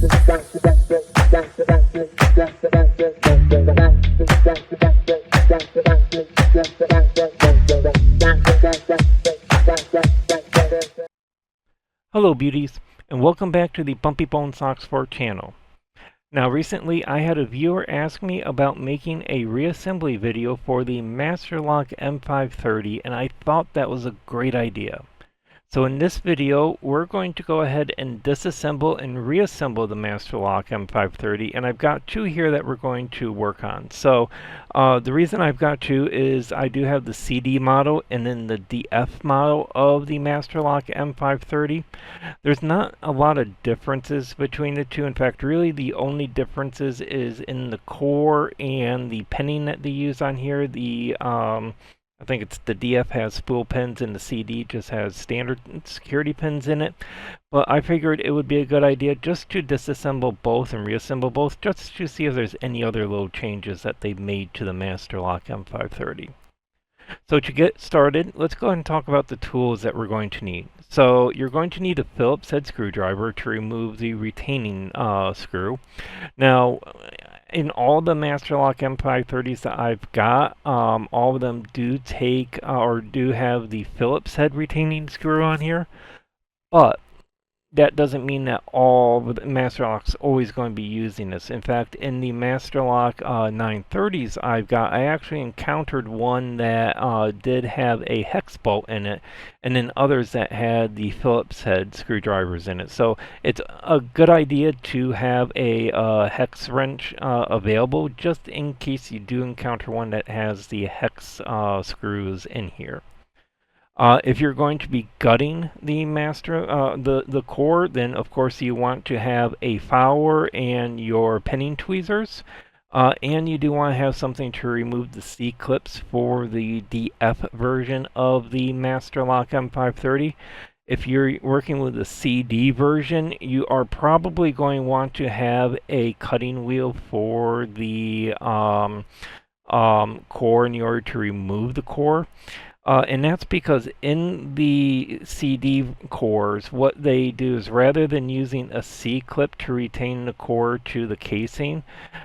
Hello beauties, and welcome back to the Bumpy Bones Locksport channel. Now recently I had a viewer ask me about making a reassembly video for the Master Lock M530, and I thought that was a great idea. So in this video we're going to go ahead and disassemble and reassemble the Master Lock M530, and I've got two here that we're going to work on. So the reason I've got two is I do have the CD model and then the DF model of the Master Lock M530. There's not a lot of differences between the two. In fact, really the only differences is in the core and the pinning that they use on here. I think it's the DF has spool pins and the CD just has standard security pins in it. But I figured it would be a good idea just to disassemble both and reassemble both, just to see if there's any other little changes that they've made to the Master Lock M530. So to get started, let's go ahead and talk about the tools that we're going to need. So you're going to need a Phillips head screwdriver to remove the retaining screw. Now, in all the Master Lock M530s that I've got, all of them do take or do have the Phillips head retaining screw on here, but that doesn't mean that all the Master Locks always going to be using this. In fact, in the Master Lock 930s I actually encountered one that did have a hex bolt in it, and then others that had the Phillips head screwdrivers in it. So it's a good idea to have a hex wrench available, just in case you do encounter one that has the hex screws in here. If you're going to be gutting the the core, then of course you want to have a filer and your pinning tweezers, and you do want to have something to remove the C clips for the DF version of the Master Lock M530. If you're working with the CD version, you are probably going to want to have a cutting wheel for the core in order to remove the core. And that's because in the CD cores, what they do is rather than using a C-clip to retain the core to the casing,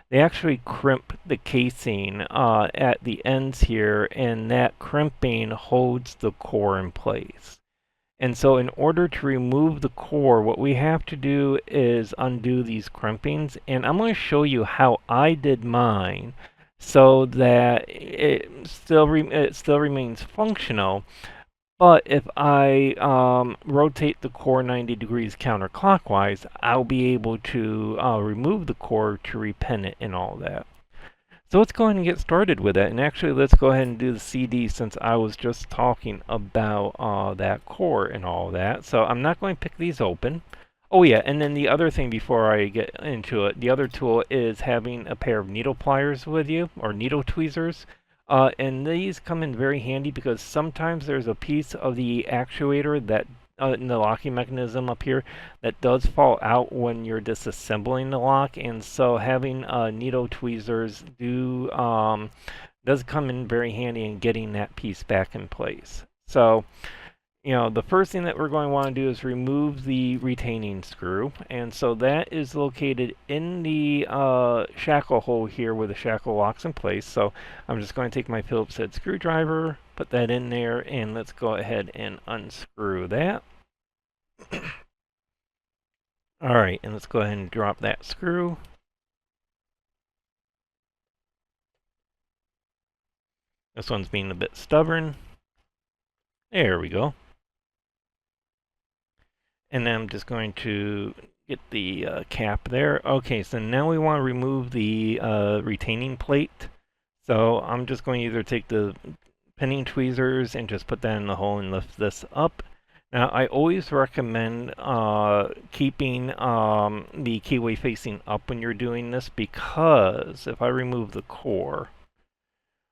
they actually crimp the casing at the ends here, and that crimping holds the core in place. And so in order to remove the core, what we have to do is undo these crimpings, and I'm going to show you how I did mine, so that it still remains functional. But if I rotate the core 90 degrees counterclockwise, I'll be able to remove the core to repin it and all that. So let's go ahead and get started with it. And actually, let's go ahead and do the CD, since I was just talking about that core and all that. So I'm not going to pick these open. Oh yeah, and then the other thing before I get into it, the other tool is having a pair of needle pliers with you, or needle tweezers. And these come in very handy because sometimes there's a piece of the actuator that in the locking mechanism up here that does fall out when you're disassembling the lock, and so having needle tweezers does come in very handy in getting that piece back in place. So the first thing that we're going to want to do is remove the retaining screw, and so that is located in the shackle hole here where the shackle locks in place. So I'm just going to take my Phillips head screwdriver, put that in there, and let's go ahead and unscrew that. Alright, and let's go ahead and drop that screw. This one's being a bit stubborn. There we go. And then I'm just going to get the cap there. Okay, so now we want to remove the retaining plate. So I'm just going to either take the pinning tweezers and just put that in the hole and lift this up. Now I always recommend keeping the keyway facing up when you're doing this, because if I remove the core,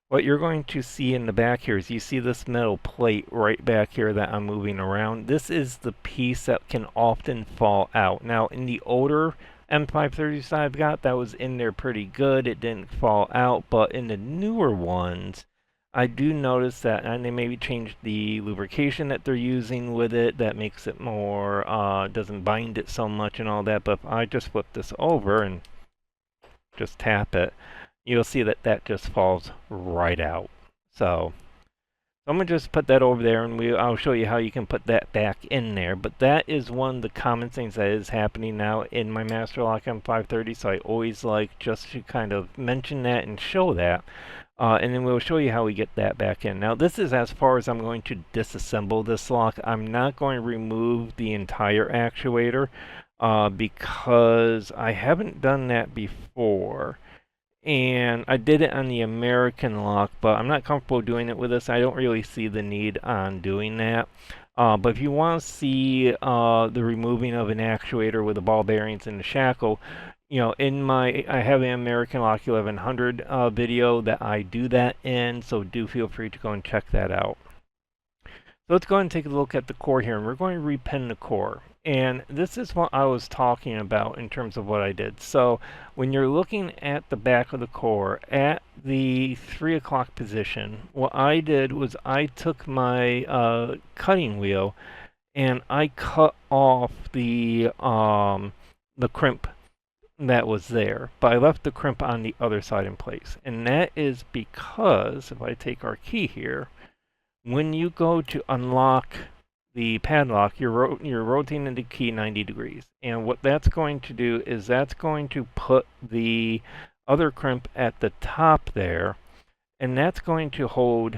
what you're going to see in the back here is you see this metal plate right back here that I'm moving around. This is the piece that can often fall out. Now in the older M530s I've got, that was in there pretty good. It didn't fall out, but in the newer ones, I do notice that, and they maybe changed the lubrication that they're using with it that makes it more, doesn't bind it so much and all that. But if I just flip this over and just tap it, you'll see that that just falls right out. So I'm going to just put that over there, and I'll show you how you can put that back in there. But that is one of the common things that is happening now in my Master Lock M530, so I always like just to kind of mention that and show that. And then we'll show you how we get that back in. Now this is as far as I'm going to disassemble this lock. I'm not going to remove the entire actuator because I haven't done that before. And I did it on the American lock, but I'm not comfortable doing it with this. I don't really see the need on doing that. But if you want to see the removing of an actuator with the ball bearings and the shackle, you know, I have an American Lock 1100 video that I do that in, so do feel free to go and check that out. So let's go ahead and take a look at the core here, and we're going to repin the core. And this is what I was talking about in terms of what I did. So when you're looking at the back of the core at the 3 o'clock position, what I did was I took my cutting wheel and I cut off the crimp that was there, but I left the crimp on the other side in place. And that is because if I take our key here, when you go to unlock the padlock, you're rotating the key 90 degrees. And what that's going to do is that's going to put the other crimp at the top there, and that's going to hold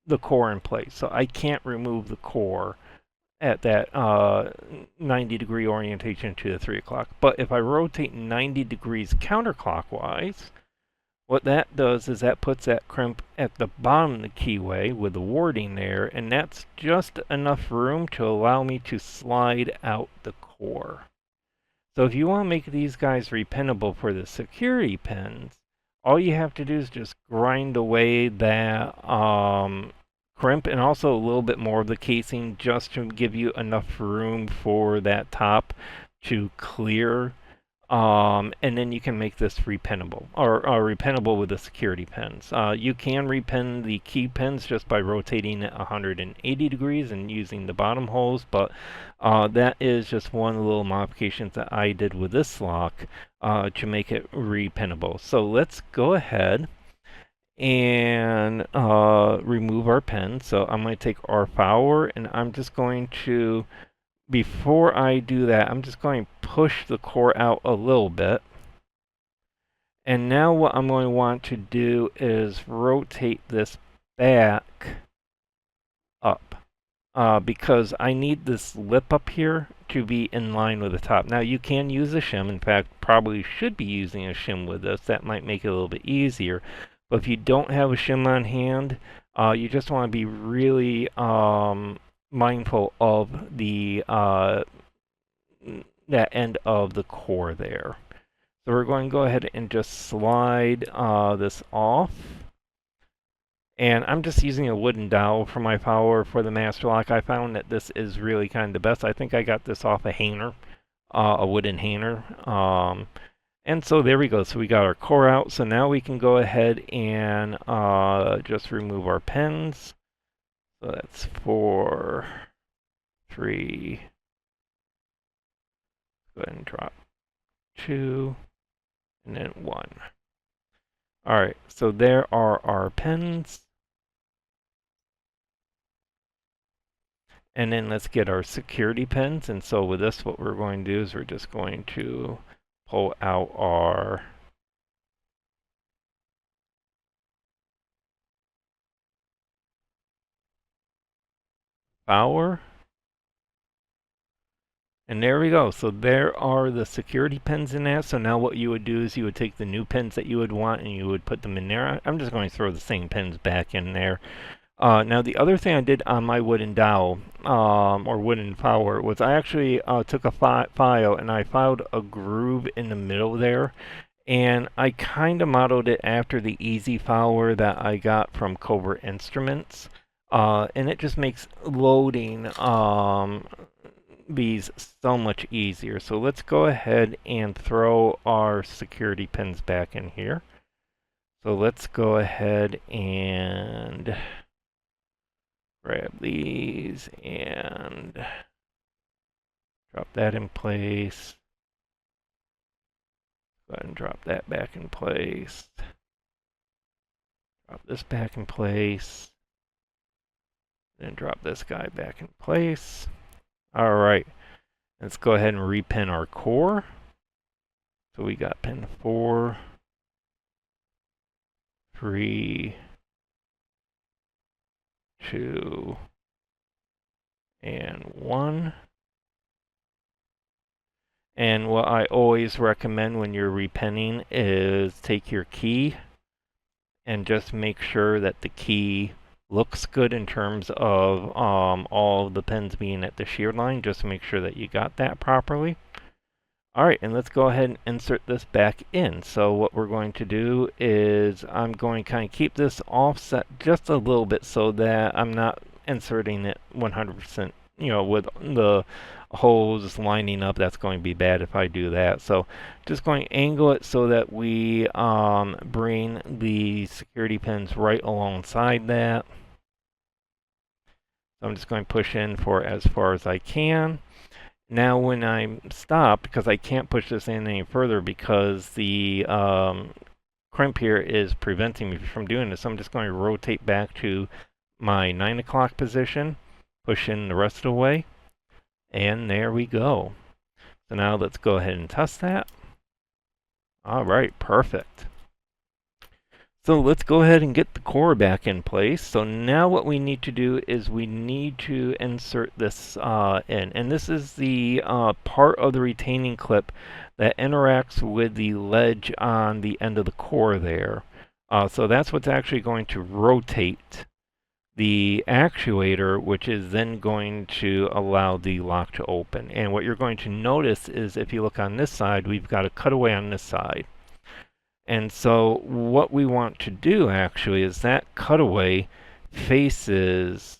the core in place. So I can't remove the core at that 90 degree orientation to the 3 o'clock. But if I rotate 90 degrees counterclockwise, what that does is that puts that crimp at the bottom of the keyway with the warding there, and that's just enough room to allow me to slide out the core. So if you want to make these guys repinnable for the security pins, all you have to do is just grind away that crimp and also a little bit more of the casing just to give you enough room for that top to clear. And then you can make this repinnable, or repinnable with the security pins. You can repin the key pins just by rotating it 180 degrees and using the bottom holes, but that is just one of the little modifications that I did with this lock to make it repinnable. So let's go ahead and remove our pin. So I'm going to take our power, and I'm just going to, before I do that, I'm just going to push the core out a little bit. And now what I'm going to want to do is rotate this back up because I need this lip up here to be in line with the top. Now you can use a shim. In fact, probably should be using a shim with this. That might make it a little bit easier. But if you don't have a shim on hand, you just want to be really mindful of the that end of the core there. So we're going to go ahead and just slide this off. And I'm just using a wooden dowel for my power for the Master Lock. I found that this is really kind of the best. I think I got this off a hanger, a wooden hanger. And so there we go. So we got our core out. So now we can go ahead and just remove our pins. So that's 4, 3. Go ahead and drop 2, and then 1. All right, so there are our pins. And then let's get our security pins. And so with this, what we're going to do is we're just going to pull out our power. And there we go. So there are the security pins in that. So now what you would do is you would take the new pins that you would want and you would put them in there. I'm just going to throw the same pins back in there. Now the other thing I did on my wooden dowel, or wooden power, was I actually took a file and I filed a groove in the middle there. And I kind of modeled it after the easy filer that I got from Cobra Instruments. And it just makes loading these so much easier. So let's go ahead and throw our security pins back in here. So let's go ahead and grab these and drop that in place. Go ahead and drop that back in place. Drop this back in place. Then drop this guy back in place. All right, let's go ahead and repin our core. So we got pin 4, 3, 2, and 1. And what I always recommend when you're repinning is take your key and just make sure that the key looks good in terms of all of the pins being at the shear line. Just make sure that you got that properly. Alright, and let's go ahead and insert this back in. So what we're going to do is I'm going to kind of keep this offset just a little bit so that I'm not inserting it 100%, with the holes lining up. That's going to be bad if I do that. So just going to angle it so that we bring the security pins right alongside that. So I'm just going to push in for as far as I can. Now when I stop, because I can't push this in any further because the crimp here is preventing me from doing this, I'm just going to rotate back to my 9 o'clock position, push in the rest of the way, and there we go. So now let's go ahead and test that. All right, perfect. So let's go ahead and get the core back in place. So now what we need to do is we need to insert this in. And this is the part of the retaining clip that interacts with the ledge on the end of the core there. So that's what's actually going to rotate the actuator, which is then going to allow the lock to open. And what you're going to notice is if you look on this side, we've got a cutaway on this side. And so what we want to do actually is that cutaway faces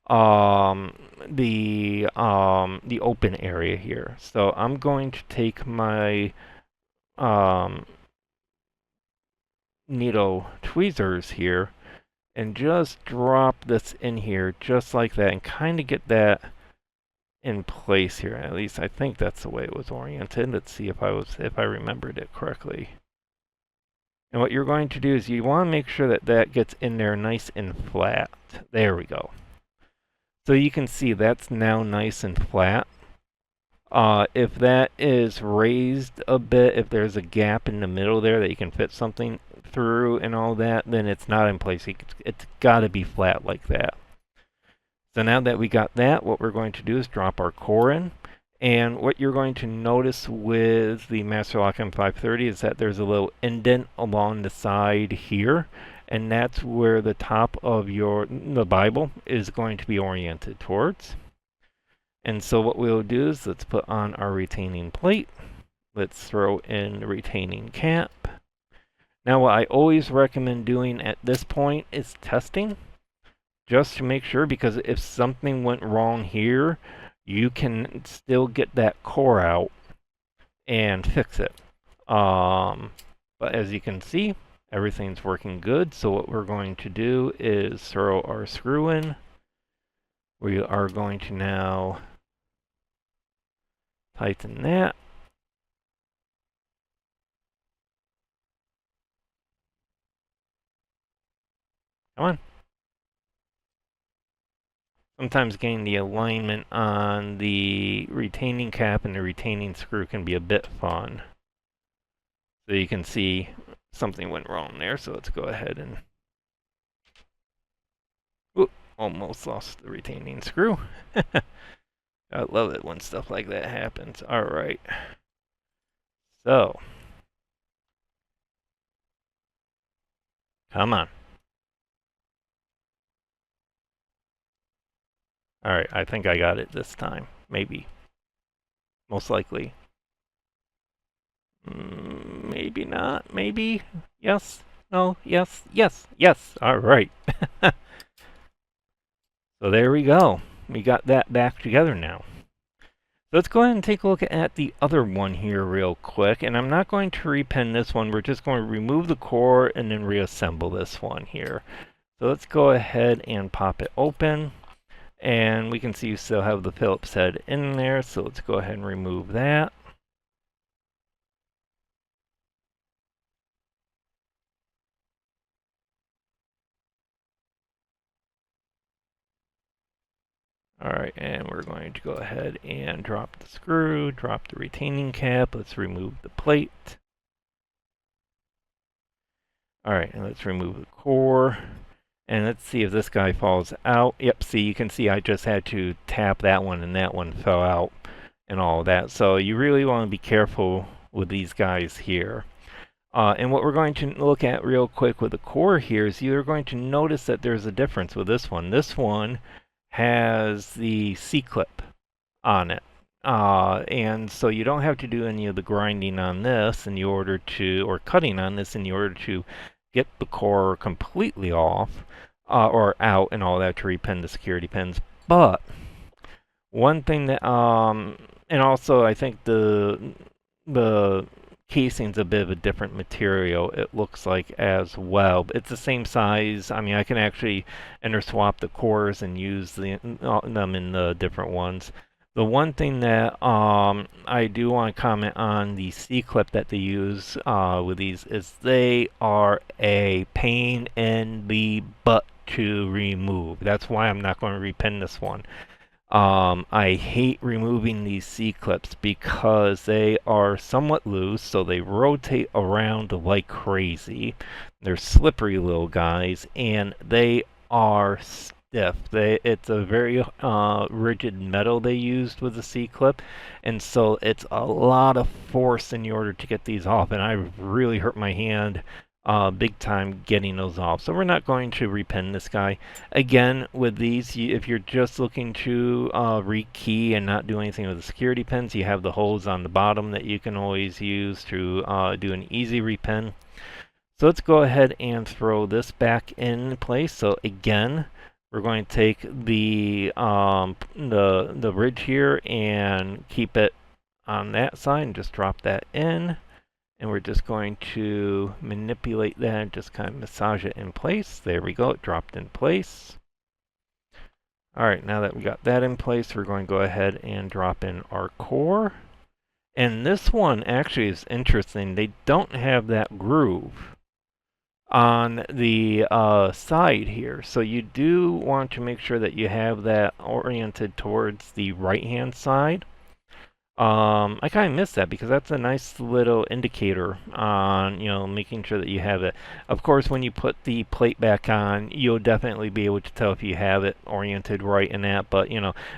the open area here. So I'm going to take my needle tweezers here and just drop this in here just like that and kind of get that in place here. At least I think that's the way it was oriented. Let's see if I remembered it correctly. And what you're going to do is you want to make sure that that gets in there nice and flat. There we go. So you can see that's now nice and flat. If that is raised a bit, if there's a gap in the middle there that you can fit something through and all that, then it's not in place. It's got to be flat like that. So now that we got that, what we're going to do is drop our core in. And what you're going to notice with the Master Lock M530 is that there's a little indent along the side here, and that's where the top of the Bible is going to be oriented towards. And so what we'll do is let's put on our retaining plate. Let's throw in the retaining cap. Now what I always recommend doing at this point is testing, just to make sure, because if something went wrong here, you can still get that core out and fix it. But as you can see, everything's working good. So what we're going to do is throw our screw in. We are going to now tighten that. Come on. Sometimes getting the alignment on the retaining cap and the retaining screw can be a bit fun. So you can see something went wrong there, so let's go ahead and... Oop, almost lost the retaining screw. I love it when stuff like that happens. Alright. So. Come on. Alright, I think I got it this time. Maybe. Most likely. Maybe not. Maybe. Yes. No. Yes. Yes. Yes. Alright. So there we go. We got that back together now. Let's go ahead and take a look at the other one here real quick. And I'm not going to repin this one. We're just going to remove the core and then reassemble this one here. So let's go ahead and pop it open. And we can see you still have the Phillips head in there. So let's go ahead and remove that. Alright, and we're going to go ahead and drop the screw, drop the retaining cap. Let's remove the plate. Alright, and let's remove the core. And let's see if this guy falls out. Yep, see, you can see I just had to tap that one and that one fell out and all of that. So you really want to be careful with these guys here. And what we're going to look at real quick with the core here is you're going to notice that there's a difference with this one. This one has the C-clip on it. And so you don't have to do any of the grinding on this in order to, or cutting on this in order to get the core completely off or out and all that to repin the security pins. But one thing that, and also I think the casing's a bit of a different material, it looks like, as well. It's the same size. I mean, I can actually interswap the cores and use them in the different ones. The one thing that I do want to comment on the C-clip that they use with these is they are a pain in the butt to remove. That's why I'm not going to repin this one. I hate removing these C-clips because they are somewhat loose, so they rotate around like crazy. They're slippery little guys, and they are stiff. It's a very rigid metal they used with the C-clip, and so it's a lot of force in order to get these off, and I really hurt my hand big time getting those off. So we're not going to repin this guy. Again, with these, if you're just looking to rekey and not do anything with the security pins, you have the holes on the bottom that you can always use to do an easy repin. So let's go ahead and throw this back in place. So again, we're going to take the ridge here and keep it on that side and just drop that in. And we're just going to manipulate that and just kind of massage it in place. There we go, it dropped in place. Alright, now that we got that in place, we're going to go ahead and drop in our core. And this one actually is interesting. They don't have that groove on the side here. So you do want to make sure that you have that oriented towards the right-hand side. I kind of miss that because that's a nice little indicator on, making sure that you have it. Of course, when you put the plate back on, you'll definitely be able to tell if you have it oriented right in that. But,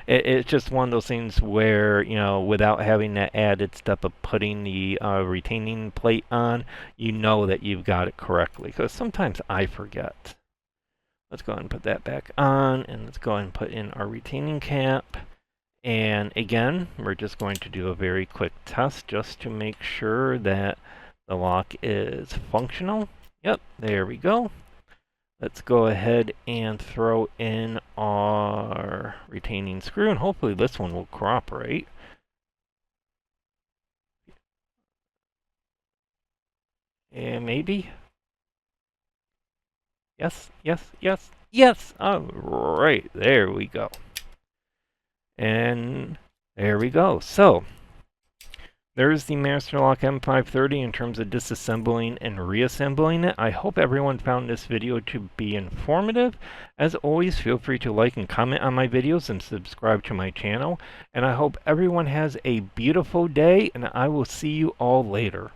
it's just one of those things where, without having that added step of putting the retaining plate on, you know that you've got it correctly. Because sometimes I forget. Let's go ahead and put that back on, and let's go ahead and put in our retaining cap. And again, we're just going to do a very quick test just to make sure that the lock is functional. Yep, there we go. Let's go ahead and throw in our retaining screw, and hopefully this one will cooperate. And maybe. Yes, yes, yes, yes! All right, there we go. And there we go. So there's the Master Lock M530 in terms of disassembling and reassembling it. I hope everyone found this video to be informative. As always, feel free to like and comment on my videos and subscribe to my channel. And I hope everyone has a beautiful day, and I will see you all later.